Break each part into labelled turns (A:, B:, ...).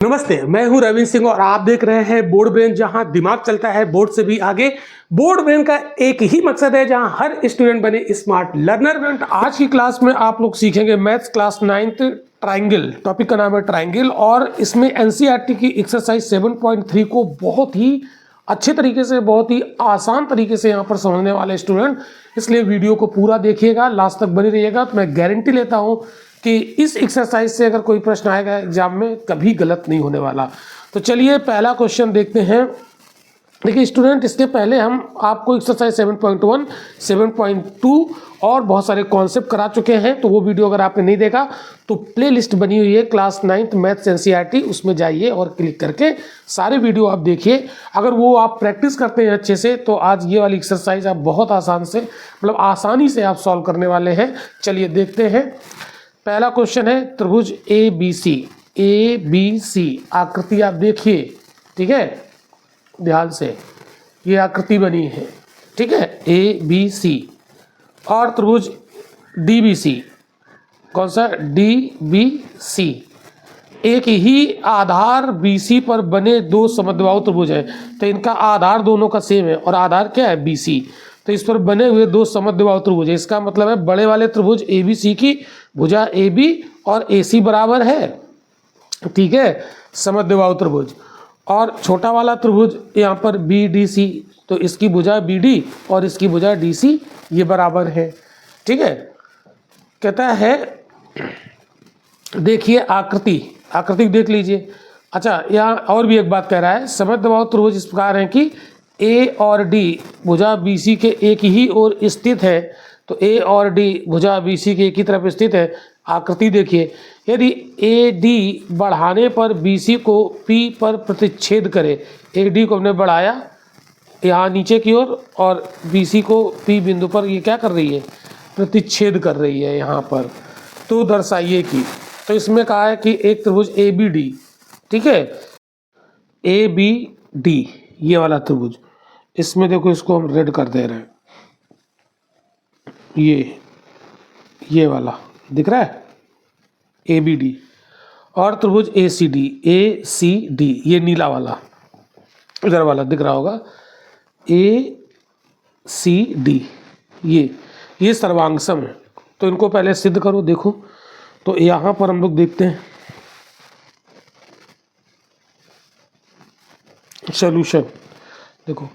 A: नमस्ते, मैं हूं रविंद्र सिंह और आप देख रहे हैं बोर्ड ब्रेन, जहां दिमाग चलता है बोर्ड से भी आगे। बोर्ड ब्रेन का एक ही मकसद है, जहां हर स्टूडेंट बने स्मार्ट लर्नर। आज की क्लास में आप लोग सीखेंगे maths class 9th triangle. Topic का नाम है ट्राइंगल और इसमें एनसीईआरटी की एक्सरसाइज 7.3 को बहुत ही अच्छे तरीके से, बहुत ही आसान तरीके से यहाँ पर समझने वाले स्टूडेंट, इसलिए वीडियो को पूरा देखिएगा, लास्ट तक बने रहिएगा। तो मैं गारंटी लेता हूँ कि इस एक्सरसाइज से अगर कोई प्रश्न आएगा एग्जाम में, कभी गलत नहीं होने वाला। तो चलिए पहला क्वेश्चन देखते हैं। देखिए स्टूडेंट, इसके पहले हम आपको एक्सरसाइज 7.1, 7.2 और बहुत सारे कॉन्सेप्ट करा चुके हैं। तो वो वीडियो अगर आपने नहीं देखा तो प्लेलिस्ट बनी हुई है क्लास 9th मैथ्स एनसीईआरटी, उसमें जाइए और क्लिक करके सारे वीडियो आप देखिए। अगर वो आप प्रैक्टिस करते हैं अच्छे से तो आज ये वाली एक्सरसाइज आप बहुत आसान से, मतलब आसानी से आप सॉल्व करने वाले हैं। चलिए देखते हैं। पहला क्वेश्चन है त्रिभुज ए बी सी आकृति आप देखिए, ठीक है, ध्यान से। ये आकृति बनी है, ठीक है, ए बी सी। और त्रिभुज डी बी सी, कौन सा, डी बी सी। एक ही आधार बी सी पर बने दो समद्विबाहु त्रिभुज है। तो इनका आधार दोनों का सेम है और आधार क्या है, बी सी। तो इस पर बने हुए दो समद्विबाहु त्रिभुज है। इसका मतलब है बड़े वाले त्रिभुज ए बी सी की भुजा ए बी और ए सी बराबर है, ठीक है, समद्विबाहु त्रिभुज। और छोटा वाला त्रिभुज यहाँ पर बी डी सी, तो इसकी भुजा बी डी और इसकी भुजा डी सी, ये बराबर है, ठीक है। कहता है देखिए आकृति देख लीजिए। अच्छा, यहाँ और भी एक बात कह रहा है, समद्विबाहु त्रिभुज इस प्रकार है कि ए और डी भुजा बी सी के एक ही ओर स्थित है। तो ए और डी भुजा बी सी के एक ही तरफ स्थित है। आकृति देखिए, यदि ए डी बढ़ाने पर बी सी को पी पर प्रतिच्छेद करे, ए डी को हमने बढ़ाया यहाँ नीचे की ओर और बी सी को पी बिंदु पर ये क्या कर रही है, प्रतिच्छेद कर रही है यहाँ पर, तो दर्शाइए कि। तो इसमें कहा है कि एक त्रिभुज ए बी डी, ठीक है, ए बी डी ये वाला त्रिभुज, इसमें देखो इसको हम रेड कर दे रहे हैं, ये वाला दिख रहा है, ए बी डी। और त्रिभुज ए सी डी ये नीला वाला, इधर वाला दिख रहा होगा, ए सी डी ये सर्वांगसम है। तो इनको पहले सिद्ध करो। देखो तो यहाँ पर हम लोग देखते हैं सॉल्यूशन। देखो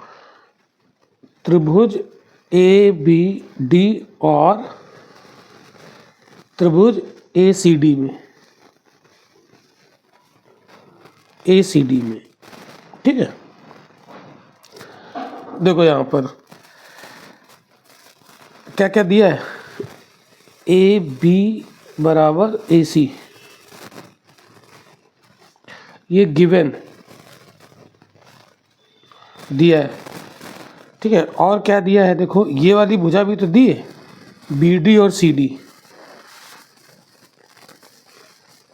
A: त्रिभुज ए बी डी और त्रिभुज ए सी डी में, ठीक है। देखो यहाँ पर क्या क्या दिया है, ए बी बराबर ए सी, ये गिवन दिया है, ठीक है। और क्या दिया है, देखो ये वाली भुजा भी तो दी है, बी डी और सी डी,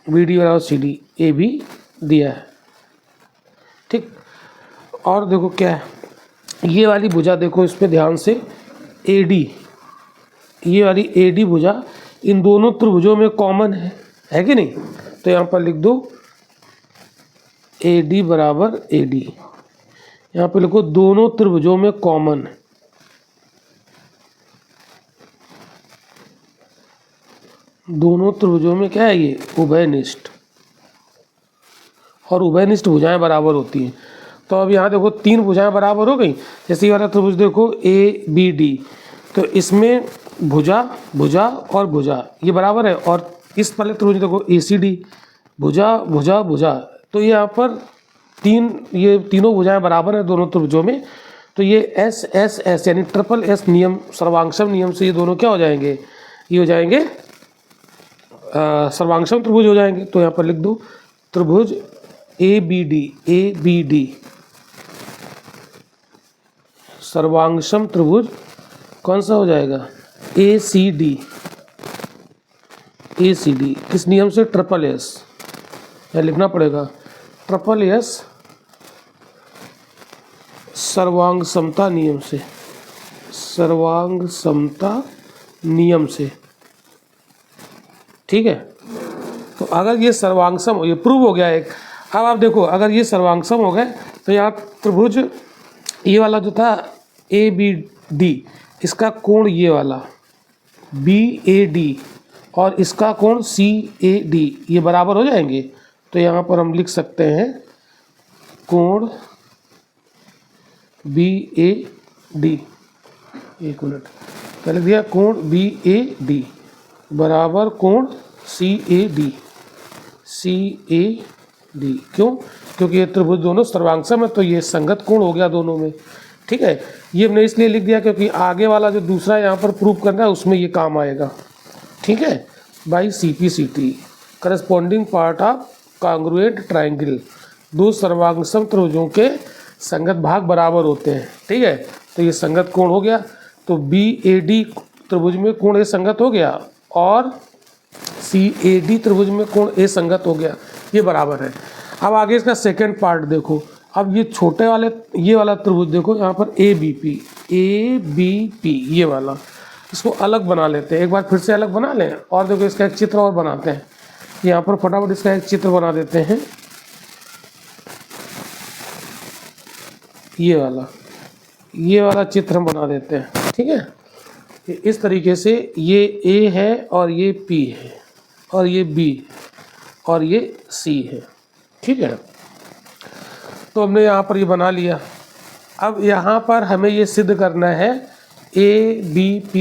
A: बी डी और सी डी, ए भी दिया है, ठीक। और देखो क्या है, ये वाली भुजा देखो इसमें ध्यान से, ए डी, ये वाली ए डी भुजा इन दोनों त्रिभुजों में कॉमन है कि नहीं। तो यहाँ पर लिख दो ए डी बराबर ए डी, यहाँ पे लिखो दोनों त्रिभुजों में कॉमन, दोनों त्रिभुजों में क्या है, ये उभयनिष्ठ, और उभयनिष्ठ भुजाएं बराबर होती हैं। तो अब यहाँ देखो तीन भुजाएं बराबर हो गई। जैसे ये वाला त्रिभुज देखो ए बी डी, तो इसमें भुजा भुजा और भुजा ये बराबर है। और इस वाले त्रिभुज देखो ए सी डी, भुजा भुजा भुजा, तो यहाँ पर ये तीनों भुजाएं बराबर है दोनों त्रिभुजों में। तो ये एस एस एस यानी ट्रिपल एस नियम, सर्वांगसम नियम से ये दोनों क्या हो जाएंगे, ये हो जाएंगे सर्वांगसम त्रिभुज हो जाएंगे। तो यहाँ पर लिख दो त्रिभुज ए बी डी सर्वांगसम त्रिभुज कौन सा हो जाएगा, ए सी डी किस नियम से, ट्रिपल एस, या लिखना पड़ेगा ट्रिपल एस सर्वांग समता नियम से, ठीक है। तो अगर ये सर्वांगसम, ये प्रूव हो गया एक, अब आप देखो, अगर ये सर्वांग हो गए तो यहाँ त्रिभुज ये वाला जो था ABD, इसका कोण ये वाला BAD और इसका कोण CAD ये बराबर हो जाएंगे। तो यहाँ पर हम लिख सकते हैं कोण BAD, एक मिनट पहले दिया, कोण BAD बराबर कोण CAD। क्यों? क्योंकि ये त्रिभुज दोनों सर्वांगसम है, तो ये संगत कोण हो गया दोनों में। ठीक है, ये हमने इसलिए लिख दिया क्योंकि आगे वाला जो दूसरा यहाँ पर प्रूव करना है उसमें ये काम आएगा। ठीक है, by CPCT corresponding part of congruent triangle, दो सर्वांगसम त्रिभुजों के संगत भाग बराबर होते हैं। ठीक है, तो ये संगत कोण हो गया। तो BAD त्रिभुज में कोण A संगत हो गया और CAD त्रिभुज में कोण A संगत हो गया, ये बराबर है। अब आगे इसका सेकंड पार्ट देखो। अब ये छोटे वाले ये वाला त्रिभुज देखो, यहाँ पर ABP ये वाला, इसको अलग बना लेते हैं। एक बार फिर से अलग बना लें और देखो इसका एक चित्र और बनाते हैं। यहाँ पर फटाफट इसका एक चित्र बना देते हैं। ये वाला चित्र हम बना देते हैं। ठीक है, इस तरीके से ये A है और ये P है और ये B और ये C है। ठीक है, तो हमने यहाँ पर ये बना लिया। अब यहाँ पर हमें ये सिद्ध करना है ABP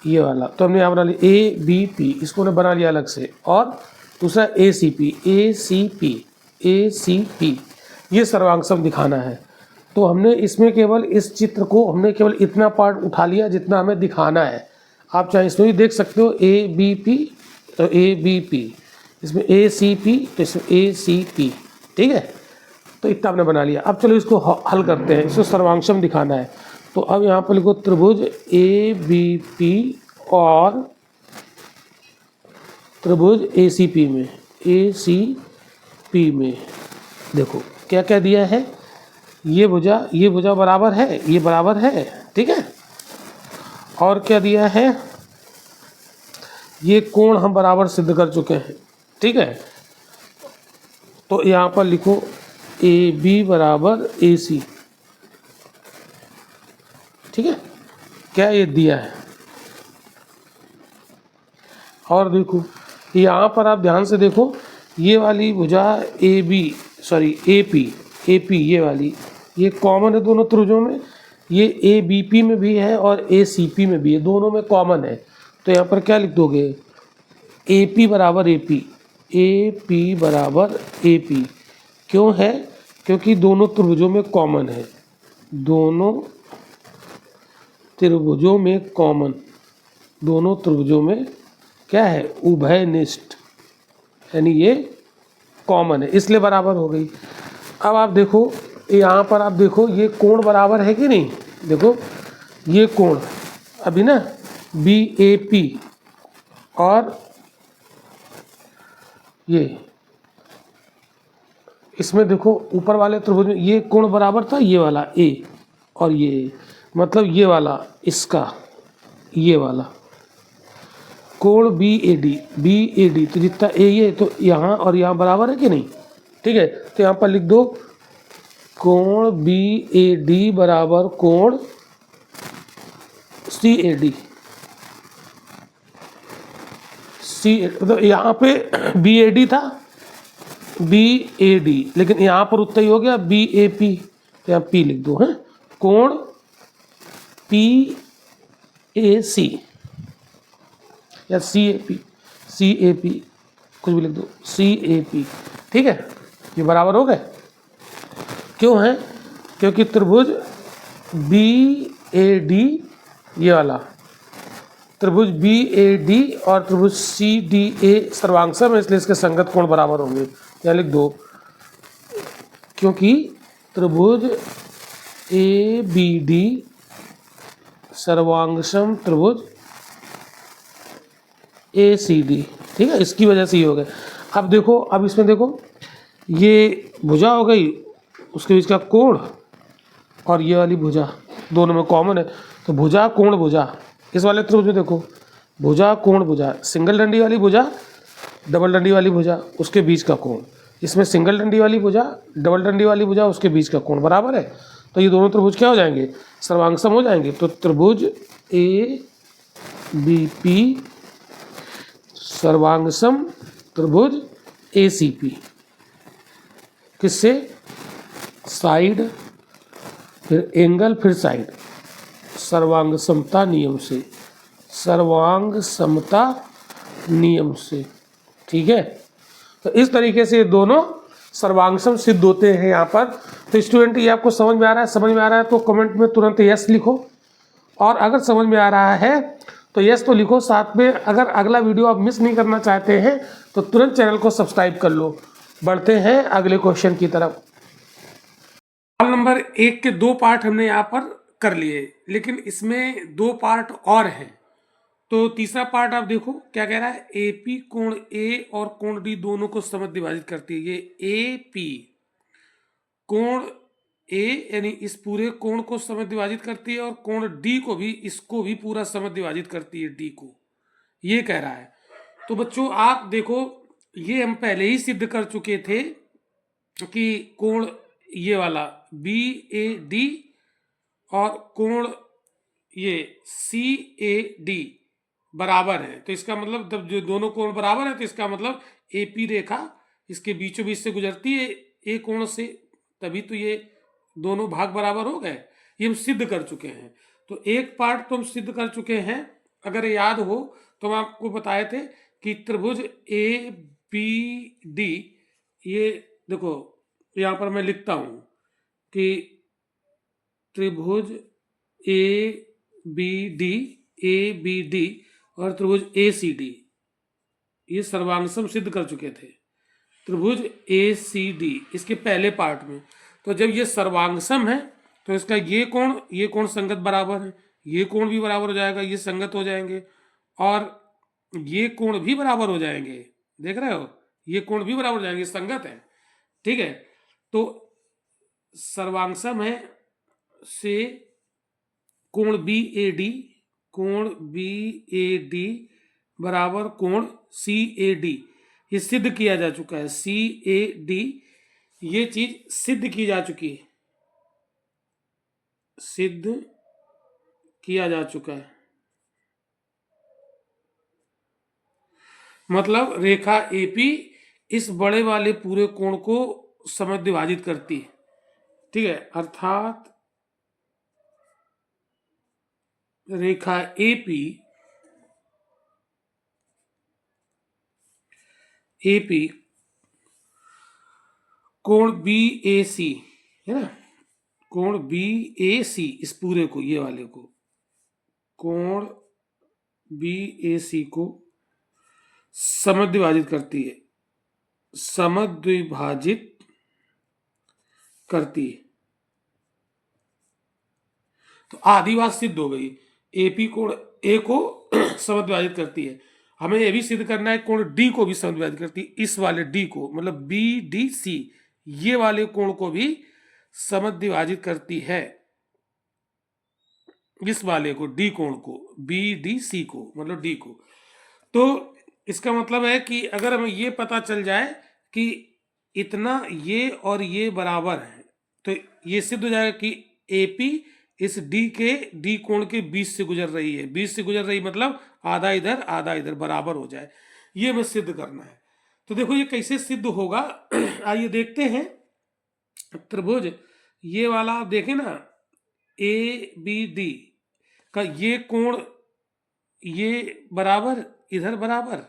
A: ये वाला, तो हमने यहाँ बना लिया ABP, इसको हमने बना लिया अलग से। और दूसरा ACP ये सर्वांगसम दिखाना है। तो हमने इसमें केवल इस चित्र को हमने केवल इतना पार्ट उठा लिया जितना हमें दिखाना है। आप चाहे इसमें भी देख सकते हो ABP तो ABP, इसमें ACP तो इसमें ACP। ठीक है, तो इतना हमने बना लिया। अब चलो इसको हल करते हैं, इसको सर्वांगसम दिखाना है। तो अब यहाँ पर लिखो त्रिभुज ABP और त्रिभुज ACP में देखो क्या क्या दिया है। ये भुजा बराबर है, ये बराबर है। ठीक है, और क्या दिया है, ये कोण हम बराबर सिद्ध कर चुके हैं। ठीक है, तो यहाँ पर लिखो AB बराबर AC। ठीक है, क्या ये दिया है। और देखो यहाँ पर आप ध्यान से देखो, ये वाली भुजा AP ये वाली, ये कॉमन है दोनों त्रिभुजों में। ये ABP में भी है और ACP में भी है, दोनों में कॉमन है। तो यहाँ पर क्या लिख दोगे, AP बराबर AP क्यों है? क्योंकि दोनों त्रिभुजों में कॉमन है, दोनों त्रिभुजों में क्या है, उभयनिष्ठ, यानी ये कॉमन है, इसलिए बराबर हो गई। अब आप देखो यहाँ पर, आप देखो ये कोण बराबर है कि नहीं। देखो ये कोण अभी ना BAP और ये, इसमें देखो ऊपर वाले त्रिभुज में ये कोण बराबर था, ये वाला A और ये, मतलब ये वाला इसका ये वाला कोण BAD तो जितना A ये, तो यहाँ और यहाँ बराबर है कि नहीं। ठीक है, तो यहाँ पर लिख दो कोण BAD बराबर कोण CAD। तो यहाँ पे BAD था, BAD, लेकिन यहाँ पर उतना ही हो गया BAP, तो यहाँ P लिख दो है, कोण PAC या CAP कुछ भी लिख दो, CAP। ठीक है, ये बराबर हो गए। क्यों है? क्योंकि त्रिभुज BAD ये वाला त्रिभुज BAD और त्रिभुज CDA सर्वांगसम है, इसलिए इसके संगत कोण बराबर होंगे। यहाँ लिख दो, क्योंकि त्रिभुज ABD सर्वांगसम त्रिभुज ACD। ठीक है, इसकी वजह से ही हो गए। अब देखो, अब इसमें देखो, ये भुजा हो गई, उसके बीच का कोण और ये वाली भुजा दोनों में कॉमन है, तो भुजा कोण भुजा। इस वाले त्रिभुज में देखो भुजा कोण भुजा, सिंगल डंडी वाली भुजा डबल डंडी वाली भुजा उसके बीच का कोण, इसमें सिंगल डंडी वाली भुजा डबल डंडी वाली भुजा उसके बीच का कोण बराबर है। तो ये दोनों त्रिभुज क्या हो जाएंगे, सर्वांगसम हो जाएंगे। तो त्रिभुज ए बी पी सर्वांगसम त्रिभुज ए सी पी, किससे, साइड फिर एंगल फिर साइड, सर्वांग समता नियम से, सर्वांग समता नियम से। ठीक है, तो इस तरीके से दोनों सर्वांगसम सिद्ध होते हैं यहाँ पर। तो स्टूडेंट ये आपको समझ में आ रहा है, समझ में आ रहा है तो कमेंट में तुरंत यस लिखो, और अगर समझ में आ रहा है तो यस तो लिखो, साथ में अगर अगला वीडियो आप मिस नहीं करना चाहते हैं तो तुरंत चैनल को सब्सक्राइब कर लो। बढ़ते हैं अगले क्वेश्चन की तरफ। सवाल नंबर 1 के 2 पार्ट हमने यहाँ पर कर लिए, लेकिन इसमें 2 पार्ट और हैं। तो तीसरा पार्ट आप देखो क्या कह रहा है, एपी कोण ए और कोण डी दोनों को समद्विभाजित विभाजित करती है। ये एपी कोण ए यानी इस पूरे कोण को समद्विभाजित विभाजित करती है, और कोण डी को भी, इसको भी पूरा समद्विभाजित विभाजित करती है, डी को, ये कह रहा है। तो बच्चों आप देखो, ये हम पहले ही सिद्ध कर चुके थे कि कोण ये वाला बी ए डी और कोण ये सी ए डी बराबर है। तो इसका मतलब जब जो दोनों कोण बराबर है तो इसका मतलब एपी रेखा इसके बीचों बीच से गुजरती है ए कोण से, तभी तो ये दोनों भाग बराबर हो गए। ये हम सिद्ध कर चुके हैं। तो एक पार्ट तो हम सिद्ध कर चुके हैं, अगर याद हो तो हम आपको बताए थे कि त्रिभुज ए बी डी, ये देखो यहाँ पर मैं लिखता हूँ कि त्रिभुज ए बी डी और त्रिभुज ए सी डी, ये सर्वांगसम सिद्ध कर चुके थे त्रिभुज ए सी डी इसके पहले पार्ट में। तो जब ये सर्वांगसम है तो इसका ये कोण संगत बराबर है, ये कोण भी बराबर हो जाएगा, ये संगत हो जाएंगे, और ये कोण भी बराबर हो जाएंगे। देख रहे हो, ये कोण भी बराबर हो जाएंगे, संगत है। ठीक है, तो सर्वांगसम है से कोण बी ए डी बराबर कोण सी ए डी, ये सिद्ध किया जा चुका है। सी ए डी ये चीज सिद्ध की जा चुकी है, सिद्ध किया जा चुका है। मतलब रेखा एपी इस बड़े वाले पूरे कोण को समद्विभाजित विभाजित करती है। ठीक है, अर्थात रेखा एपी कोण बी ए सी है ना, कोण बी ए सी इस पूरे को, ये वाले को, कोण बी ए सी को समद्विभाजित करती है, समद्विभाजित करती है। तो आधी बात सिद्ध हो गई, एपी कोण ए को समद्विभाजित करती है। हमें यह भी सिद्ध करना है कोण डी को भी समद्विभाजित करती है, इस वाले डी को, मतलब बी डी सी ये वाले कोण को भी समद्विभाजित करती है, इस वाले को, डी कोण को, बी डी सी को, मतलब डी को। तो इसका मतलब है कि अगर हमें ये पता चल जाए कि इतना ये और ये बराबर है तो ये सिद्ध हो जाएगा कि एपी इस डी कोण के बीच से गुजर रही है, बीच से गुजर रही मतलब आधा इधर बराबर हो जाए, ये हमें सिद्ध करना है। तो देखो ये कैसे सिद्ध होगा, आइए देखते हैं। त्रिभुज ये वाला आप देखें ना, ए बी डी का ये कोण ये बराबर, इधर बराबर।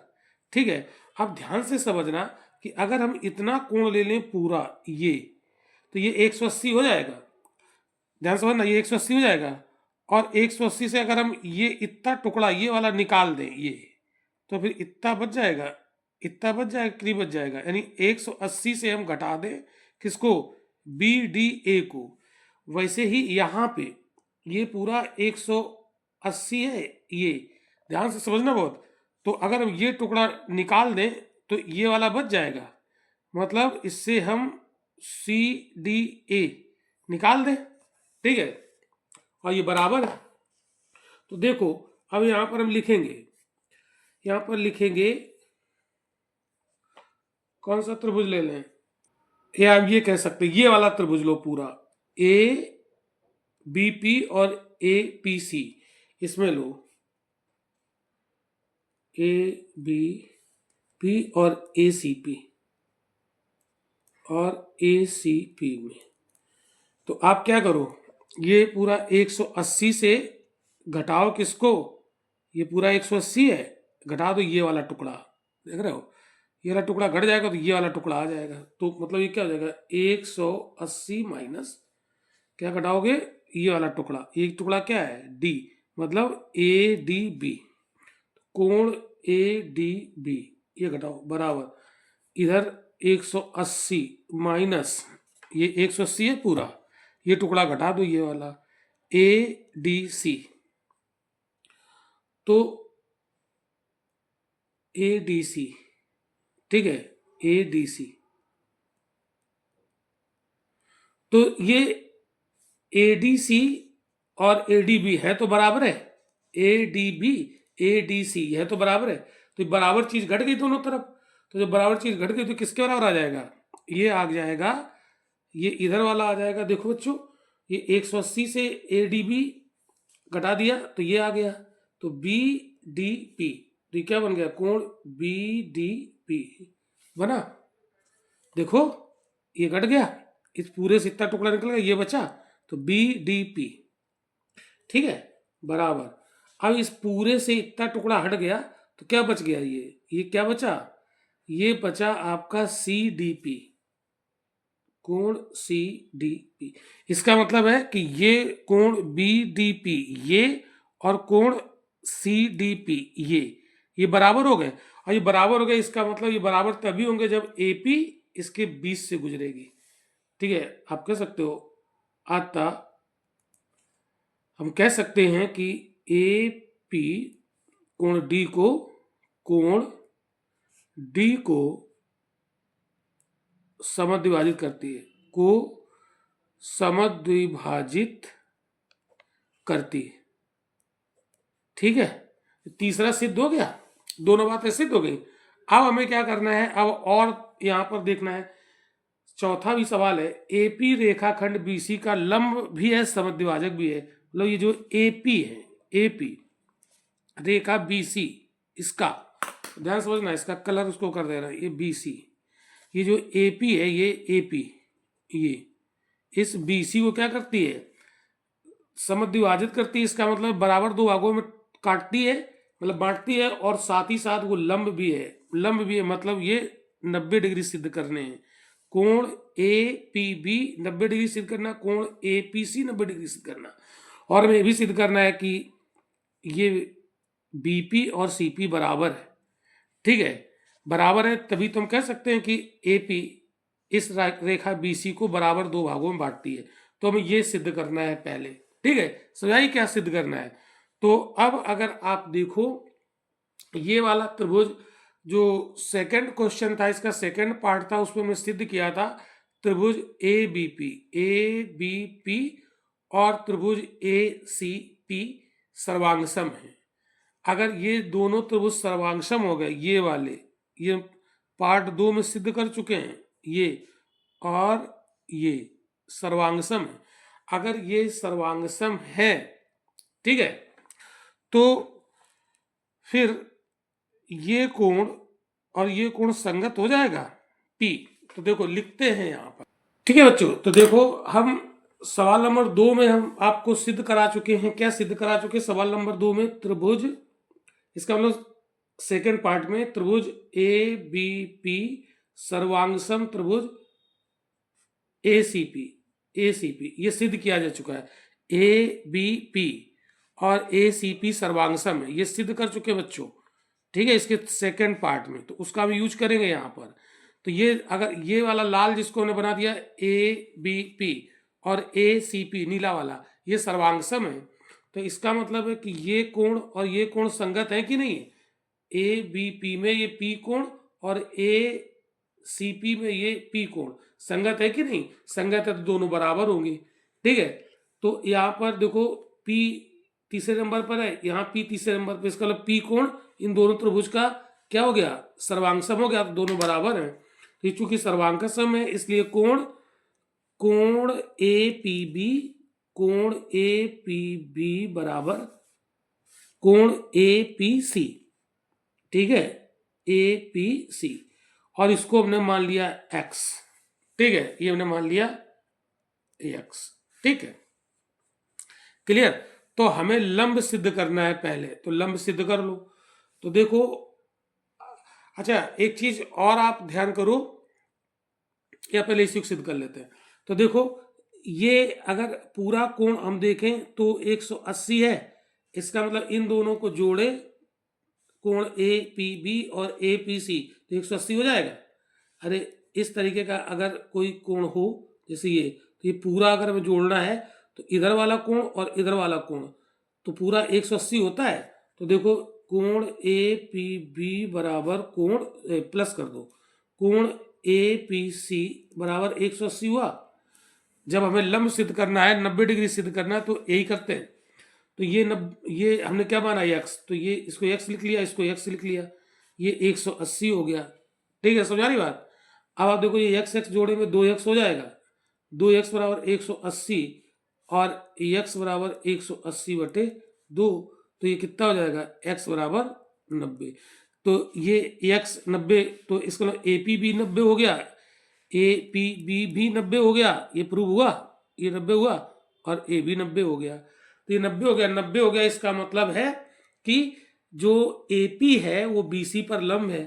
A: ठीक है, अब ध्यान से समझना कि अगर हम इतना कोण ले लें पूरा ये, तो ये 180 हो जाएगा। ध्यान से समझना, ये 180 हो जाएगा, और 180 से अगर हम ये इतना टुकड़ा ये वाला निकाल दें ये, तो फिर इतना बच जाएगा, करीब बच जाएगा। यानी 180 से हम घटा दें किसको, बी डी ए को। वैसे ही यहाँ पे ये पूरा 180 है, ये ध्यान से समझना बहुत। तो अगर हम ये टुकड़ा निकाल दें तो ये वाला बच जाएगा, मतलब इससे हम सी डी ए निकाल दें। ठीक है, और ये बराबर है। तो देखो अब यहाँ पर हम लिखेंगे, यहाँ पर लिखेंगे कौन सा त्रिभुज ले लें, या आप ये कह सकते हैं ये वाला त्रिभुज लो पूरा, ए बी पी और ए पी सी, इसमें लो ए बी पी और ए सी पी और ए सी पी में। तो आप क्या करो, ये पूरा 180 से घटाओ किसको, ये पूरा 180 है, घटा दो ये वाला टुकड़ा, देख रहे हो ये वाला टुकड़ा घट जाएगा तो ये वाला टुकड़ा आ जाएगा। तो मतलब ये क्या हो जाएगा 180 माइनस क्या घटाओगे, ये वाला टुकड़ा, एक टुकड़ा क्या है डी, मतलब ए डी बी, कोण ए डी बी ये घटाओ बराबर इधर 180 माइनस ये 180 है पूरा, ये टुकड़ा घटा दो ये वाला ए डी सी, तो ए डी सी, ठीक है ए डी सी, तो ये ए डी सी और ए डी बी है तो बराबर है, A D B A D C है तो बराबर है, तो बराबर चीज घट गई दोनों तरफ, तो जब बराबर चीज घट गई तो किसके बराबर आ जाएगा, ये आ जाएगा, ये इधर वाला आ जाएगा। देखो बच्चों ये 180 से ए डी बी घटा दिया तो ये आ गया, तो बी डी पी, तो ये क्या बन गया कोण बी डी पी बना, देखो ये घट गया, इस पूरे से इतना टुकड़ा निकल गया, ये बचा तो बी डी पी, ठीक है बराबर। अब इस पूरे से इतना टुकड़ा हट गया तो क्या बच गया, ये क्या बचा, ये बचा आपका सी डी पी, कोण सी डी पी। इसका मतलब है कि ये कोण बी डी पी ये और कोण सी डी पी ये बराबर हो गए, और ये बराबर हो गए इसका मतलब ये बराबर तभी होंगे जब ए पी इसके बीच से गुजरेगी, ठीक है। आप कह सकते हो आता हम कह सकते हैं कि ए पी कोण डी को समद्विभाजित करती है, को समद्विभाजित करती है, ठीक है। तीसरा सिद्ध हो गया, दोनों बातें सिद्ध हो गई। अब हमें क्या करना है, अब और यहां पर देखना है, चौथा भी सवाल है, एपी रेखाखंड बीसी का लंब भी है समद्विभाजक भी है, मतलब ये जो एपी है, एपी रेखा बीसी, इसका ध्यान समझना, इसका कलर उसको कर दे रहा है, ये बीसी, ये जो एपी है ये एपी, ये इस बीसी को क्या करती है समद्विभाजित करती है, इसका मतलब बराबर दो भागों में काटती है, मतलब बांटती है, और साथ ही साथ वो लंब भी है, मतलब ये 90 डिग्री सिद्ध करने हैं, कोण ए पी बी 90 डिग्री सिद्ध करना, कोण ए पी सी 90 डिग्री सिद्ध करना, और हमें भी सिद्ध करना है कि ये बीपी और सीपी बराबर है, ठीक है बराबर है, तभी तो हम कह सकते हैं कि एपी इस रेखा बीसी को बराबर दो भागों में बांटती है, तो हमें ये सिद्ध करना है पहले, ठीक है। समझाइए क्या सिद्ध करना है। तो अब अगर आप देखो ये वाला त्रिभुज जो सेकंड क्वेश्चन था, इसका सेकंड पार्ट था, उसमें हमने सिद्ध किया था त्रिभुज ए बी पी और त्रिभुज ए सी पी सर्वांगसम है। अगर ये दोनों त्रिभुज सर्वांगसम हो गए, ये वाले ये पार्ट 2 में सिद्ध कर चुके हैं, ये और ये सर्वांगसम है, अगर ये सर्वांगसम है, ठीक है, तो फिर ये कोण और ये कोण संगत हो जाएगा P। तो देखो लिखते हैं यहां पर, ठीक है बच्चों। तो देखो हम सवाल नंबर 2 में हम आपको सिद्ध करा चुके हैं, क्या सिद्ध करा चुके, सवाल नंबर 2 में त्रिभुज, इसका मतलब सेकेंड पार्ट में त्रिभुज ए बी पी सर्वांगसम त्रिभुज ए सी पी ये सिद्ध किया जा चुका है, ए बी पी और ए सी पी सर्वांगसम है, ये सिद्ध कर चुके बच्चों, ठीक है, इसके सेकंड पार्ट में, तो उसका भी यूज करेंगे यहाँ पर। तो ये अगर ये वाला लाल जिसको हमने बना दिया ए बी पी और ए सी पी नीला वाला, ये सर्वांगसम है, तो इसका मतलब है कि ये कोण और ये कोण संगत है कि नहीं है, ए बी पी में ये पी कोण और ए सी पी में ये पी कोण संगत है कि नहीं, संगत है तो दोनों बराबर होंगे, ठीक है। तो यहाँ पर देखो पी तीसरे नंबर पर है, यहाँ पी तीसरे नंबर पर, इसका मतलब पी कोण इन दोनों त्रिभुज का क्या हो गया सर्वांगसम हो गया, तो दोनों बराबर हैं। तो ये चूंकि सर्वांक सम है इसलिए कोण ए पी बी बराबर कोण ए पी सी, ठीक है, ए पी सी, और इसको हमने मान लिया x, ठीक है, ये हमने मान लिया x, ठीक है, क्लियर। तो हमें लंब सिद्ध करना है पहले, तो लंब सिद्ध कर लो। तो देखो, अच्छा एक चीज और आप ध्यान करो, या पहले इसी को सिद्ध कर लेते हैं। तो देखो, ये अगर पूरा कोण हम देखें तो 180 है, इसका मतलब इन दोनों को जोड़े कोण ए पी बी और ए पी सी तो 180 हो जाएगा। अरे इस तरीके का अगर कोई कोण हो जैसे ये, तो ये पूरा अगर हमें जोड़ना है तो इधर वाला कोण और इधर वाला कोण तो पूरा 180 होता है। तो देखो कोण ए पी बी बराबर कोण प्लस कर दो कोण ए पी सी बराबर 180 हुआ। जब हमें लंब सिद्ध करना है 90 डिग्री सिद्ध करना है तो यही करते हैं। तो ये हमने क्या माना x, तो ये इसको x लिख लिया, इसको x लिख लिया, ये 180 हो गया, ठीक है, समझा रही बात। अब आप देखो ये x जोड़ेंगे 2x हो जाएगा, 2x बराबर 180 और x बराबर 180/2, तो ये कितना हो जाएगा x बराबर 90। तो ये x 90, तो इसका मतलब ए पी बी 90 हो गया, ए पी बी भी 90 हो गया, ये प्रूव हुआ, ये 90 हुआ और ए भी 90 हो गया। तो ये 90 हो गया, 90 हो गया, इसका मतलब है कि जो ए पी है वो बी सी पर लंब है,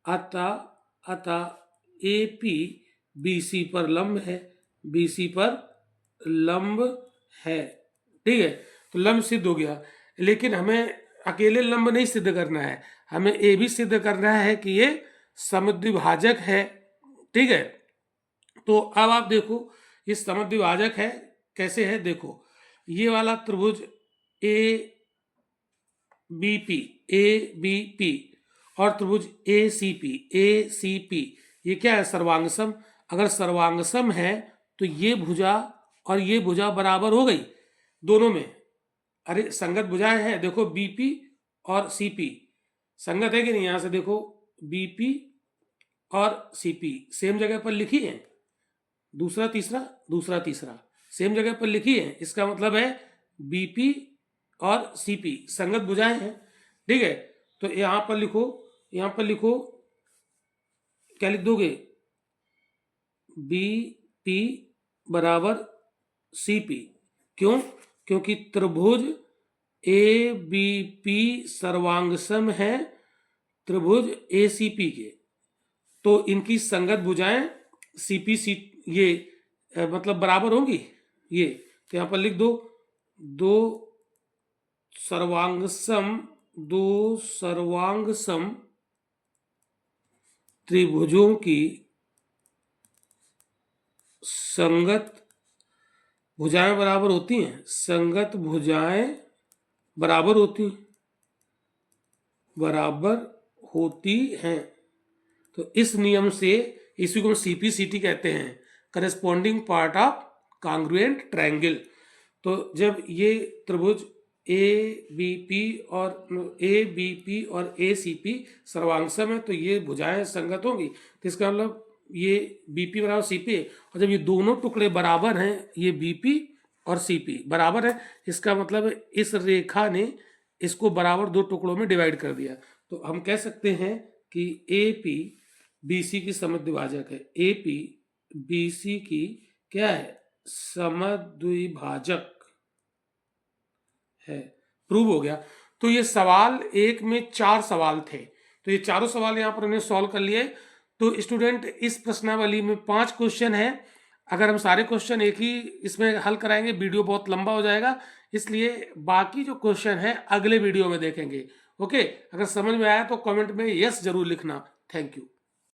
A: अतः ए पी बी सी पर लंब है, बी सी पर लंब है, ठीक है। तो लंब सिद्ध हो गया, लेकिन हमें अकेले लंब नहीं सिद्ध करना है, हमें ये भी सिद्ध करना है कि ये समद्विभाजक है, ठीक है। तो अब आप देखो ये समद्विभाजक है, कैसे है, देखो ये वाला त्रिभुज ए बी पी और त्रिभुज ए सी पी, ये क्या है, सर्वांगसम। अगर सर्वांगसम है तो ये भुजा और ये भुजा बराबर हो गई दोनों में। अरे संगत भुजाएं हैं, देखो बीपी और सीपी संगत है कि नहीं, यहां से देखो बीपी और सीपी सेम जगह पर लिखी है, दूसरा तीसरा सेम जगह पर लिखी है, इसका मतलब है बीपी और सीपी संगत भुजाएं हैं, ठीक है। तो यहां पर लिखो क्या लिख दोगे, बीपी बराबर सीपी, क्यों, क्योंकि त्रिभुज ए बी पी सर्वांगसम है त्रिभुज ए सी पी के, तो इनकी संगत भुजाएं सीपी सी ये मतलब बराबर होंगी ये। तो यहाँ पर लिख दो सर्वांगसम त्रिभुजों की संगत भुजाएं बराबर होती हैं, संगत भुजाएं बराबर होती हैं। तो इस नियम से इसी को हम सीपीसीटी कहते हैं, corresponding part of congruent triangle. तो जब ये त्रिभुज ए बी पी और ए सी पी सर्वांगसम है तो ये भुजाएं संगत होंगी, तो इसका मतलब ये बीपी बराबर सीपी है। और जब ये दोनों टुकड़े बराबर हैं, ये बीपी और सीपी बराबर है, इसका मतलब इस रेखा ने इसको बराबर दो टुकड़ों में डिवाइड कर दिया। तो हम कह सकते हैं कि ए पी बी सी की समद्विभाजक है, ए पी बी सी की क्या है, समद्विभाजक है, प्रूव हो गया। तो ये सवाल एक में 4 सवाल थे, तो ये चारों सवाल यहाँ पर हमने सॉल्व कर लिए। तो स्टूडेंट इस प्रश्नावली में 5 क्वेश्चन है, अगर हम सारे क्वेश्चन एक ही इसमें हल कराएंगे वीडियो बहुत लंबा हो जाएगा, इसलिए बाकी जो क्वेश्चन है अगले वीडियो में देखेंगे। ओके, अगर समझ में आया तो कमेंट में यस जरूर लिखना। Thank you.